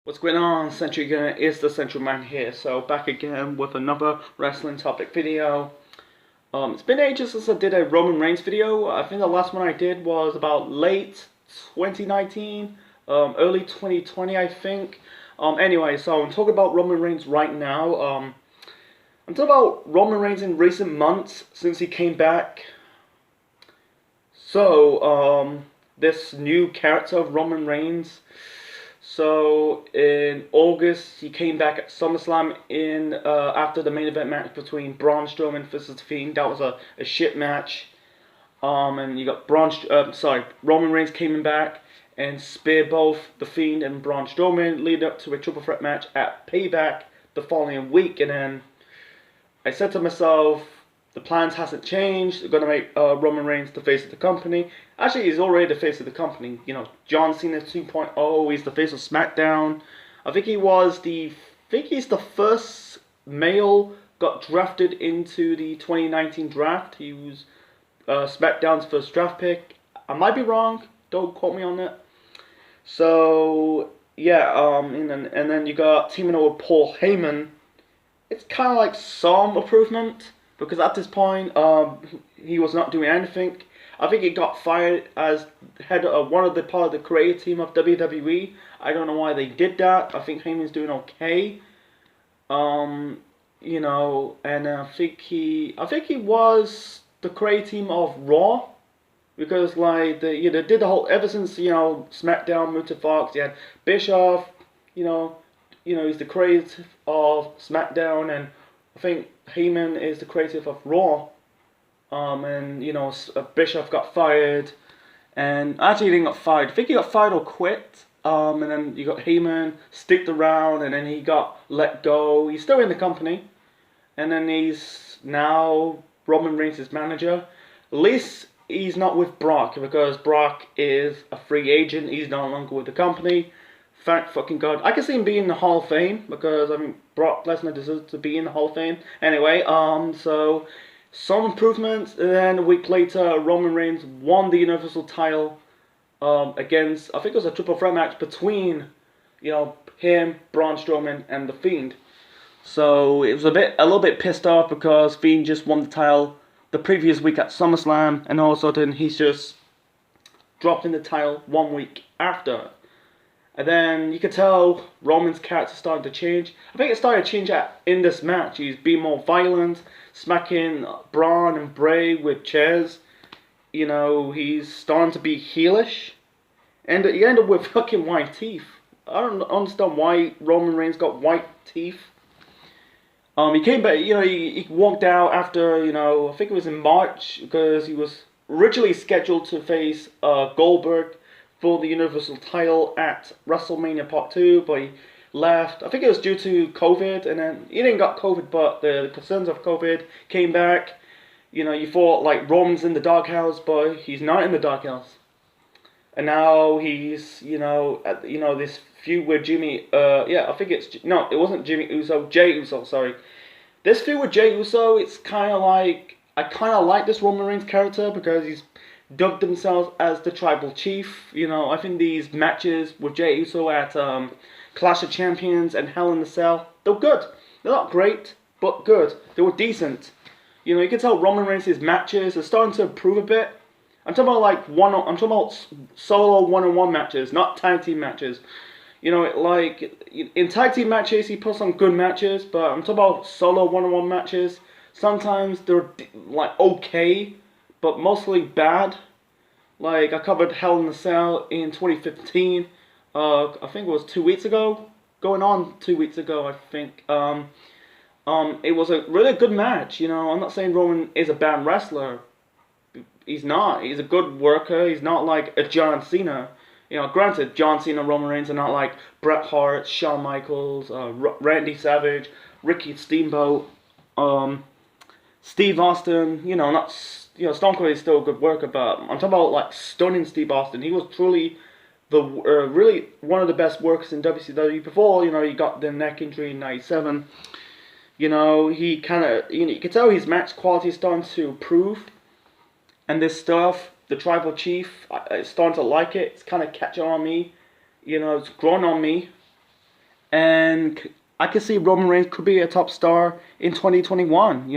What's going on, Century Gunner? Is the Central Man here. So back again with another wrestling topic video. It's been ages since I did a Roman Reigns video. I think the last one I did was about late 2019, early 2020 I think. Anyway, so I'm talking about Roman Reigns right now. I'm talking about Roman Reigns in recent months since he came back. So, this new character of Roman Reigns. So in August, he came back at SummerSlam in after the main event match between Braun Strowman versus The Fiend. That was a shit match. And you got Roman Reigns came back and speared both The Fiend and Braun Strowman, leading up to a triple threat match at Payback the following week. And then I said to myself, the plans hasn't changed. They're gonna make Roman Reigns the face of the company. Actually, he's already the face of the company. You know, John Cena 2.0. He's the face of SmackDown. I think he's the first male got drafted into the 2019 draft. He was SmackDown's first draft pick. I might be wrong. Don't quote me on that. So yeah, and then you got teaming up with Paul Heyman. It's kind of like some improvement because at this point, he was not doing anything. I think he got fired as head of one of the part of the creative team of WWE. I don't know why they did that. I think Heyman's doing okay. You know, and I think he was the creative team of Raw because like they did the whole ever since SmackDown moved to Fox. You had Bischoff, you know, he's the creative of SmackDown, and I think Heyman is the creative of Raw. And Bischoff got fired, and actually he didn't get fired. I think he got fired or quit. And then you got Heyman sticked around, and then he got let go. He's still in the company, and then he's now Roman Reigns' manager. At least he's not with Brock because Brock is a free agent. He's no longer with the company. Thank fucking God. I can see him being in the Hall of Fame because I mean Brock Lesnar deserves to be in the Hall of Fame. Anyway, so some improvements, and then a week later Roman Reigns won the Universal title against, I think it was a triple threat match between him, Braun Strowman, and The Fiend. So it was a little bit pissed off because Fiend just won the title the previous week at SummerSlam, and all of a sudden he's just dropped in the title 1 week after. And then you could tell Roman's character started to change. I think it started to change in this match. He's being more violent, smacking Braun and Bray with chairs. You know, he's starting to be heelish. And he ended up with fucking white teeth. I don't understand why Roman Reigns got white teeth. He came back, he walked out after, I think it was in March, because he was originally scheduled to face Goldberg for the Universal title at WrestleMania Part 2, but he left. I think it was due to COVID, and then he didn't got COVID, but the concerns of COVID came back. You thought like Roman's in the doghouse, but he's not in the doghouse. And now he's, this feud with Jimmy, I think it wasn't Jimmy Uso, Jey Uso, sorry. This feud with Jey Uso, it's kind of like, I kind of like this Roman Reigns character because he's dubbed himself as the Tribal Chief. I think these matches with Jey Uso at Clash of Champions and Hell in a Cell, they're good. They're not great, but good. They were decent. You can tell Roman Reigns' matches are starting to improve a bit. I'm talking about solo one-on-one matches, not tag team matches. In tag team matches, he puts on good matches, but I'm talking about solo one-on-one matches. Sometimes they're like okay, but mostly bad. Like I covered Hell in a Cell in 2015. I think it was 2 weeks ago. Going on 2 weeks ago, I think. It was a really good match. I'm not saying Roman is a bad wrestler. He's not. He's a good worker. He's not like a John Cena. Granted, John Cena and Roman Reigns are not like Bret Hart, Shawn Michaels, Randy Savage, Ricky Steamboat, Steve Austin. Stone Cold is still a good worker, but I'm talking about like stunning Steve Austin. He was truly the really one of the best workers in WCW before he got the neck injury in '97. He kind of you can tell his match quality is starting to improve. And this stuff, the Tribal Chief, it's starting to like it. It's kind of catching on me. It's grown on me. and I can see Roman Reigns could be a top star in 2021.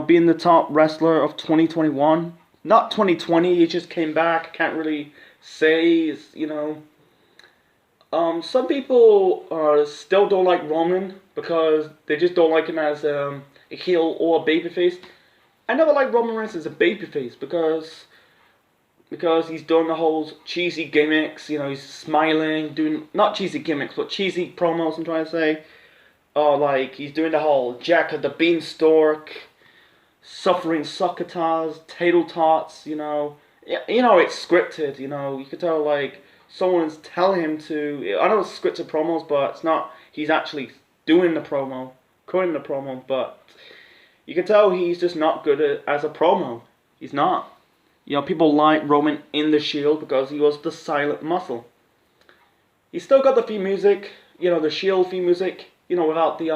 Being the top wrestler of 2021, not 2020. He just came back. Can't really say. Some people still don't like Roman because they just don't like him as a heel or a babyface. I never liked Roman Reigns as a babyface because he's doing the whole cheesy gimmicks. He's smiling, doing not cheesy gimmicks, but cheesy promos. I'm trying to say, like he's doing the whole Jack of the Beanstalk, suffering succotash, tater tots. It's scripted. You could tell like someone's telling him to. I know it's scripted promos, but it's not. He's actually doing the promo, cutting the promo, but you can tell he's just not good as a promo. He's not. People like Roman in the Shield because he was the silent muscle. He's still got the theme music, the Shield theme music, without the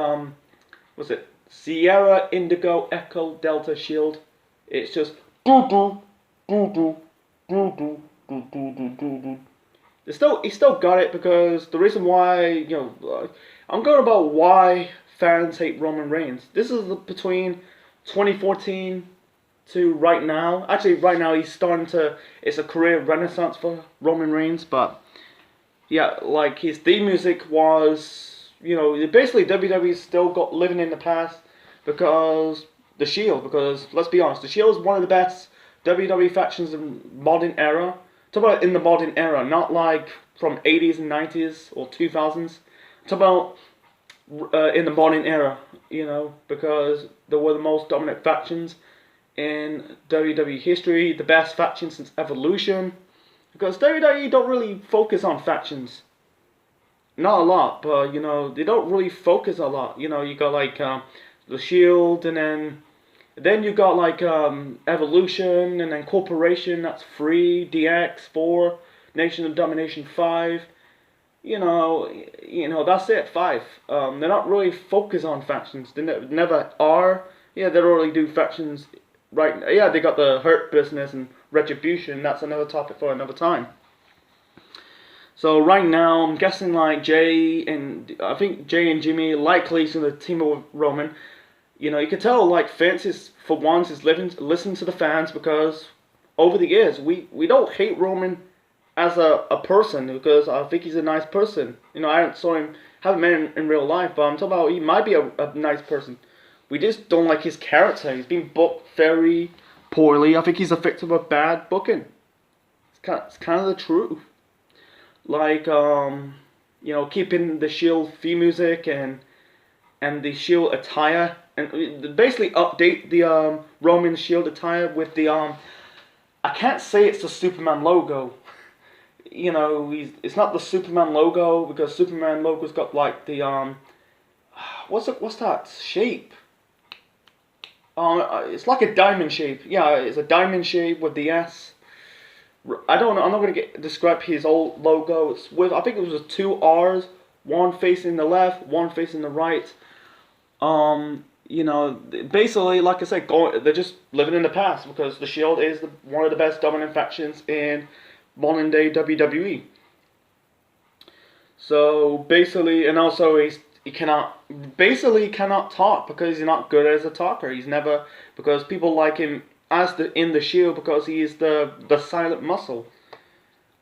was it Sierra Indigo Echo Delta Shield? It's just doo doo doo doo doo doo doo doo doo doo doo. He still got it because the reason why, I'm going about why fans hate Roman Reigns. This is between 2014 to right now. Actually, right now it's a career renaissance for Roman Reigns, but yeah, like his theme music was, basically WWE still got living in the past because the Shield, because let's be honest, the Shield is one of the best WWE factions in modern era. Talk about in the modern era, not like from 80s and 90s or 2000s. Talk about in the modern era, because they were the most dominant factions in WWE history, the best faction since Evolution. Because WWE don't really focus on factions. Not a lot, but they don't really focus a lot. You got like the Shield, and then you got like Evolution, and then Corporation, that's 3, DX, 4, Nation of Domination, 5. That's it, 5. They're not really focused on factions. They never are. Yeah, they don't really do factions. Right, yeah, they got the Hurt Business and Retribution. That's another topic for another time. So right now, I'm guessing like Jay and Jimmy likely is going to team up with Roman. You can tell like Vince is for once is listen to the fans because over the years we don't hate Roman as a person because I think he's a nice person. I haven't met him in real life, but I'm talking about he might be a nice person. We just don't like his character. He's been booked very poorly. I think he's a victim of bad booking. It's kind of the truth. Like, keeping the Shield theme music and the Shield attire. And basically update the Roman Shield attire with the, I can't say it's the Superman logo. It's not the Superman logo because Superman logo's got like the, what's that shape? It's like a diamond shape. Yeah, it's a diamond shape with the S. I don't know. I'm not gonna describe his old logo. I think it was with 2 R's, one facing the left, one facing the right. Basically, like I said, they're just living in the past because the Shield is one of the best dominant factions in modern day WWE. So basically, and also he cannot talk because he's not good as a talker. Because people like him in the Shield because he is the silent muscle.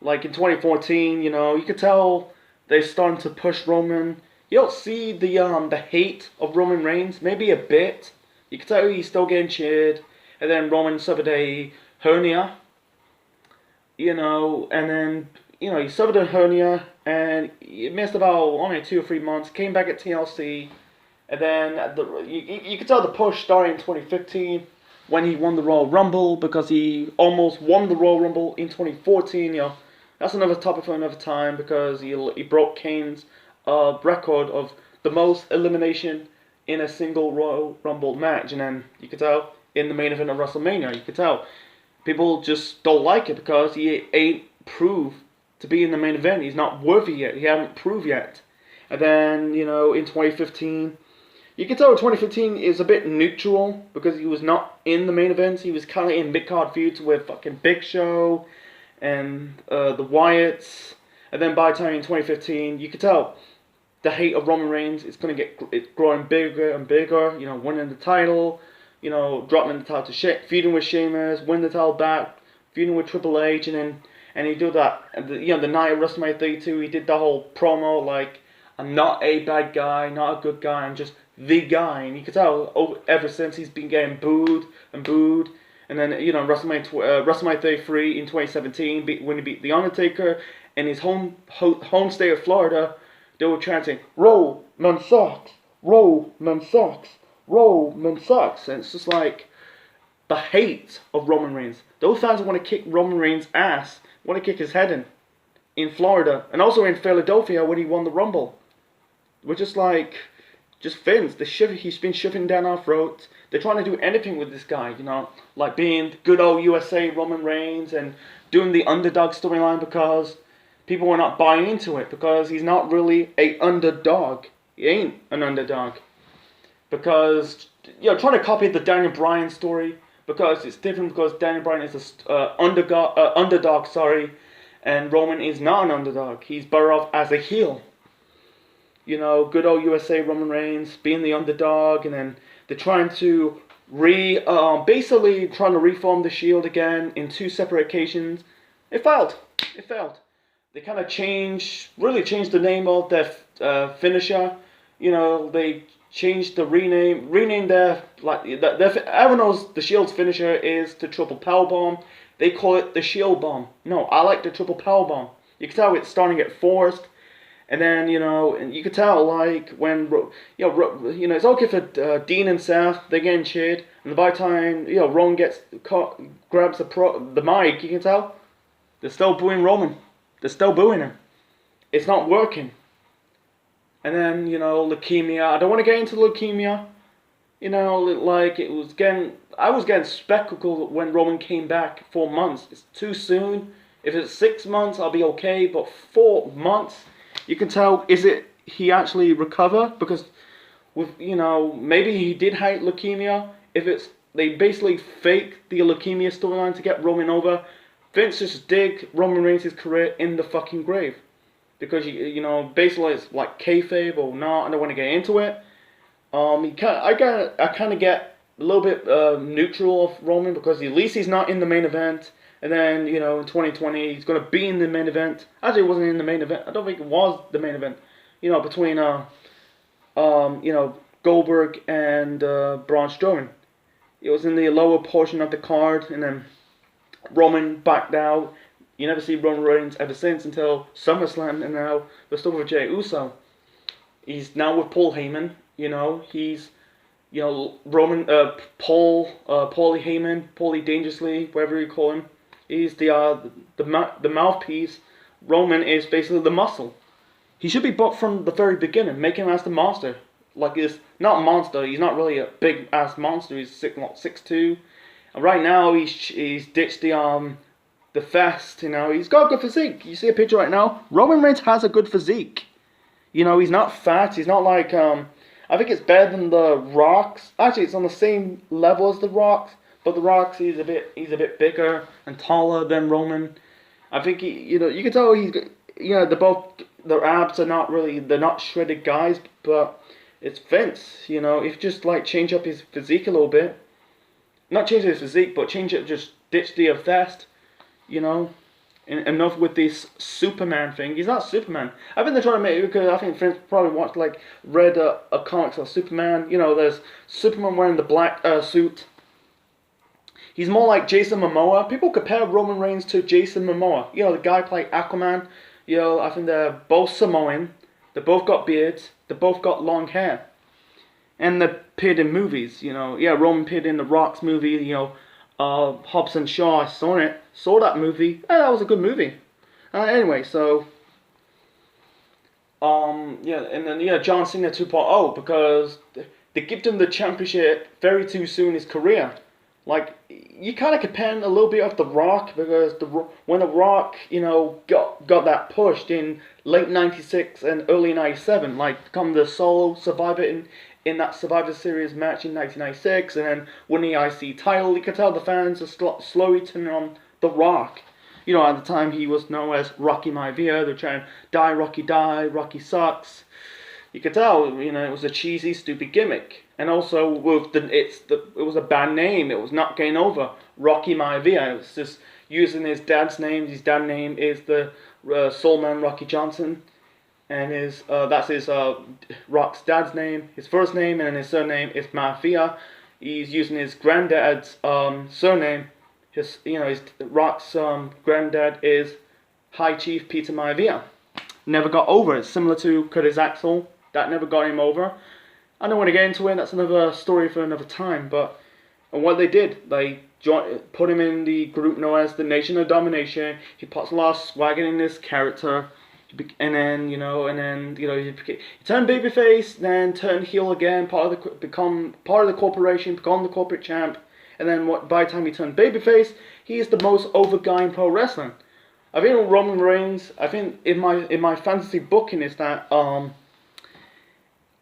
Like in 2014, you could tell they're starting to push Roman. You don't see the hate of Roman Reigns, maybe a bit. You could tell he's still getting cheered, and then Roman suffered a hernia. And then he suffered a hernia and he missed about only 2 or 3 months. Came back at TLC, and then you could tell the push started in 2015 when he won the Royal Rumble because he almost won the Royal Rumble in 2014. That's another topic for another time because he broke Kane's record of the most elimination in a single Royal Rumble match, and then you could tell in the main event of WrestleMania, you could tell people just don't like it because he ain't proved to be in the main event. He's not worthy yet. He hasn't proved yet. And then, in 2015, you can tell 2015 is a bit neutral because he was not in the main events. He was kind of in mid-card feuds with fucking Big Show and the Wyatts. And then by the time in 2015, you could tell the hate of Roman Reigns is going to get it's growing bigger and bigger. You know, winning the title, you know, dropping the title to feuding with Sheamus, win the title back, feuding with Triple H, and he did that. And you know, the night of WrestleMania 32, he did the whole promo like, I'm not a bad guy, not a good guy, I'm just the guy. And you could tell ever since he's been getting booed and booed. And then, you know, WrestleMania 33 in 2017, when he beat The Undertaker in his home state of Florida, they were chanting, Roman sucks, Roman sucks, Roman sucks. And it's just like the hate of Roman Reigns. Those fans want to kick Roman Reigns' ass, want to kick his head in Florida, and also in Philadelphia when he won the Rumble. We're just like, just Vince. He's been shoving down our throats. They're trying to do anything with this guy, you know, like being good old USA Roman Reigns and doing the underdog storyline because people were not buying into it because he's not really a underdog. He ain't an underdog. Because, you know, trying to copy the Daniel Bryan story because it's different because Daniel Bryan is a underdog, and Roman is not an underdog. He's better off as a heel. You know, good old USA Roman Reigns being the underdog, and then they're trying to basically trying to reform the Shield again in 2 separate occasions. It failed. They kind of really changed the name of their finisher. You know, they changed the renamed their everyone knows the Shield's finisher is the triple powerbomb. They call it the Shield bomb. No, I like the triple powerbomb. You can tell it's starting to get forced. And then, you know, and you could tell, like, when, you know, it's okay for Dean and Seth, they're getting cheered, and by the time, you know, Roman grabs the mic, you can tell, they're still booing Roman. They're still booing him. It's not working. And then, you know, leukemia. I don't want to get into leukemia. You know, like, I was getting spectacle when Roman came back 4 months. It's too soon. If it's 6 months, I'll be okay, but 4 months... You can tell, he actually recover? Because, with, you know, maybe he did hate leukemia. They basically fake the leukemia storyline to get Roman over. Vince just dig Roman Reigns' career in the fucking grave. Because, you know, basically it's like kayfabe or not. I don't want to get into it. I kind of get a little bit neutral of Roman because at least he's not in the main event. And then, you know, in 2020, he's going to be in the main event. Actually, it wasn't in the main event. I don't think it was the main event. You know, between, you know, Goldberg and Braun Strowman. It was in the lower portion of the card, and then Roman backed out. You never see Roman Reigns ever since until SummerSlam, and now we're still with Jey Uso. He's now with Paul Heyman. You know, he's... You know, Paulie Heyman, Paulie Dangerously, whatever you call him. He's the mouthpiece. Roman is basically the muscle. He should be booked from the very beginning. Make him as the monster. Like, he's not a monster. He's not really a big ass monster. He's 6'2". And right now he's ditched the vest. You know, he's got a good physique. You see a picture right now. Roman Reigns has a good physique. You know, he's not fat. He's not like I think it's better than the Rock's. Actually, it's on the same level as the Rock's. But the Rock's, he's a bit bigger and taller than Roman. I think you know, you can tell their abs are they're not shredded guys, but it's Vince, you know, if just like change up his physique a little bit. Not change his physique, but just ditch the vest, you know. Enough with this Superman thing. He's not Superman. I think they're trying to make it because I think Vince probably read a comics of Superman. You know, there's Superman wearing the black suit. He's more like Jason Momoa. People compare Roman Reigns to Jason Momoa. You know, the guy played Aquaman. You know, I think they're both Samoan. They both got beards. They both got long hair. And they appeared in movies, you know. Yeah, Roman appeared in The Rock's movie, you know. Hobbs and Shaw, I saw that movie. That was a good movie. Anyway, so... yeah, and then, yeah, John Cena 2.0, because they give him the championship very too soon in his career. Like, you kind of compare a little bit of The Rock, because when The Rock, you know, got that pushed in late 96 and early 97, like, become the solo survivor in that Survivor Series match in 1996, and then winning the IC title, you could tell the fans are slowly turning on The Rock. You know, at the time he was known as Rocky Maivia. They're trying, die, Rocky sucks. you could tell, you know, it was a cheesy, stupid gimmick, and also with it was a bad name. It was not getting over. Rocky Maivia. It was just using his dad's name. His dad's name is the Soulman Rocky Johnson, and that's his Rock's dad's name. His first name and his surname is Maivia. He's using his granddad's surname. His Rock's granddad is High Chief Peter Maivia. Never got over it. Similar to Curtis Axel, that never got him over. I don't want to get into it. That's another story for another time. But and what they did, they put him in the group known as the Nation of Domination. He puts a lot of swagger in this character, and then he turned babyface, then turned heel again. Become part of the corporation, become the corporate champ, and then by the time he turned babyface, he is the most over guy in pro wrestling. I think Roman Reigns. I think in my fantasy booking is that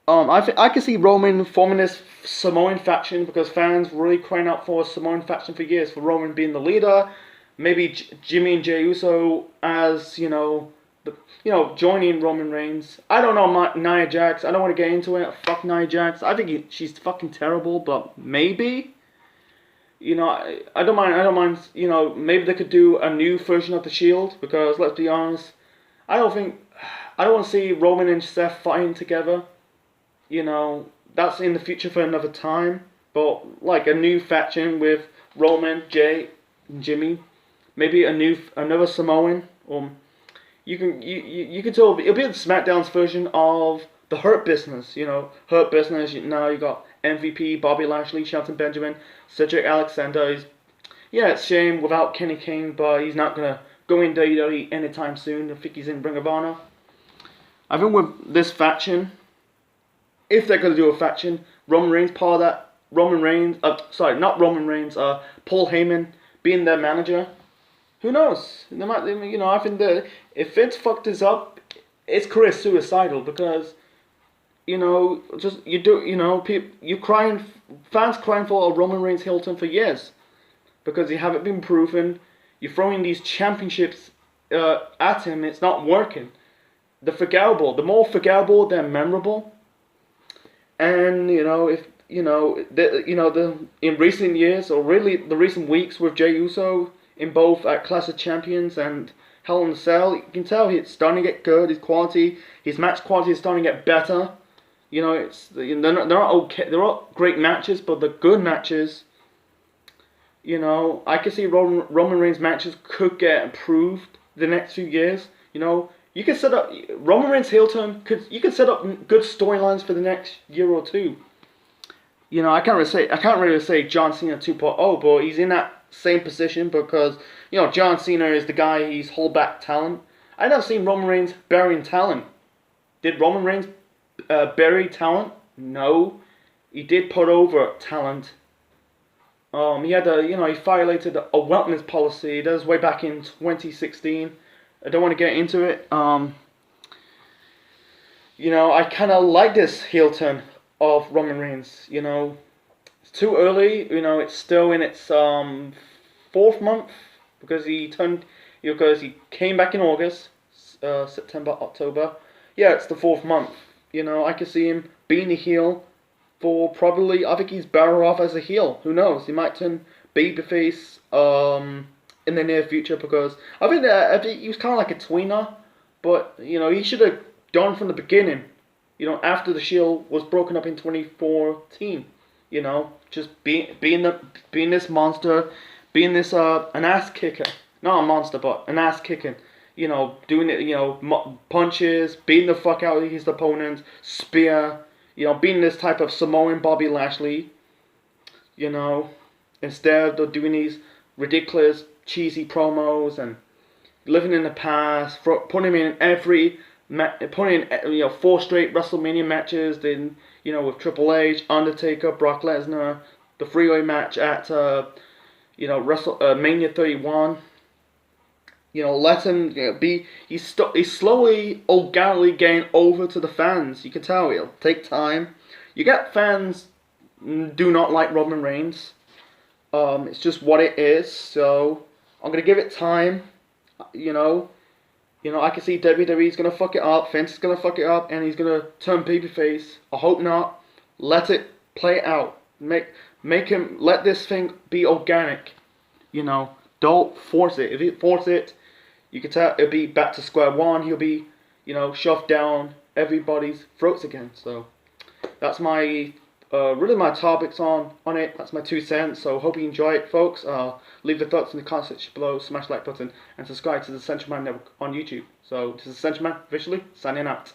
I can see Roman forming this Samoan faction because fans really crying out for a Samoan faction for years, for Roman being the leader, maybe Jimmy and Jey Uso as joining Roman Reigns. I don't know Nia Jax. I don't want to get into it. Fuck Nia Jax. I think she's fucking terrible, but maybe. I don't mind. Maybe they could do a new version of the Shield because let's be honest, I don't want to see Roman and Seth fighting together. That's in the future for another time. But like a new faction with Roman, Jey, and Jimmy, maybe another Samoan, or you can tell it'll be the SmackDown's version of the Hurt Business. Hurt Business. Now you got MVP, Bobby Lashley, Shelton Benjamin, Cedric Alexander. It's a shame without Kenny King, but he's not gonna go in WWE anytime soon. I think he's in Ring of Honor. I think with this faction, if they're gonna do a faction, Roman Reigns part of that. Not Roman Reigns. Paul Heyman being their manager. Who knows? They might. I think that if Vince fucked this up, it's career suicidal because. Fans crying for a Roman Reigns Hilton for years because you haven't been proven. You're throwing these championships at him. It's not working. The more forgettable, they're memorable. And in recent years or really the recent weeks with Jey Uso in both at Clash of Champions and Hell in a Cell, you can tell he's starting to get good. His match quality is starting to get better. They're not okay. They're not great matches, but the good matches. I can see Roman Reigns matches could get improved the next few years. You can set up Roman Reigns heel turn. You can set up good storylines for the next year or two. I can't really say John Cena 2.0, but he's in that same position because John Cena is the guy. He's hold back talent. I never seen Roman Reigns burying talent. Did Roman Reigns bury talent? No, he did put over talent. He had he violated a wellness policy. That was way back in 2016. I don't want to get into it. I kind of like this heel turn of Roman Reigns. It's too early. It's still in its fourth month because he came back in August, September, October. Yeah, it's the fourth month. I could see him being a heel for probably. I think he's better off as a heel. Who knows? He might turn babyface in the near future because I think he was kind of like a tweener, but he should have done from the beginning. After the Shield was broken up in 2014. Just being this monster, being this an ass kicker, not a monster, but an ass kicking. Doing it, punches, beating the fuck out of his opponents, spear, being this type of Samoan Bobby Lashley, instead of doing these ridiculous, cheesy promos and living in the past, putting him in 4 straight WrestleMania matches, then, with Triple H, Undertaker, Brock Lesnar, the three-way match at, Mania 31. Let him be. He's slowly, organically getting over to the fans. You can tell it'll take time. You get fans do not like Roman Reigns. It's just what it is. So I'm gonna give it time. You know, I can see WWE's gonna fuck it up, Vince is gonna fuck it up, and he's gonna turn babyface. I hope not. Let it play out. Make him let this thing be organic. You know, don't force it. If you force it, you can tell it'll be back to square one. He'll be, you know, shoved down everybody's throats again. So that's my really my topics on it. That's my 2 cents. So hope you enjoy it, folks. Leave your thoughts in the comment section below. Smash the like button and subscribe to the Central Man Network on YouTube. So this is Central Man officially signing out.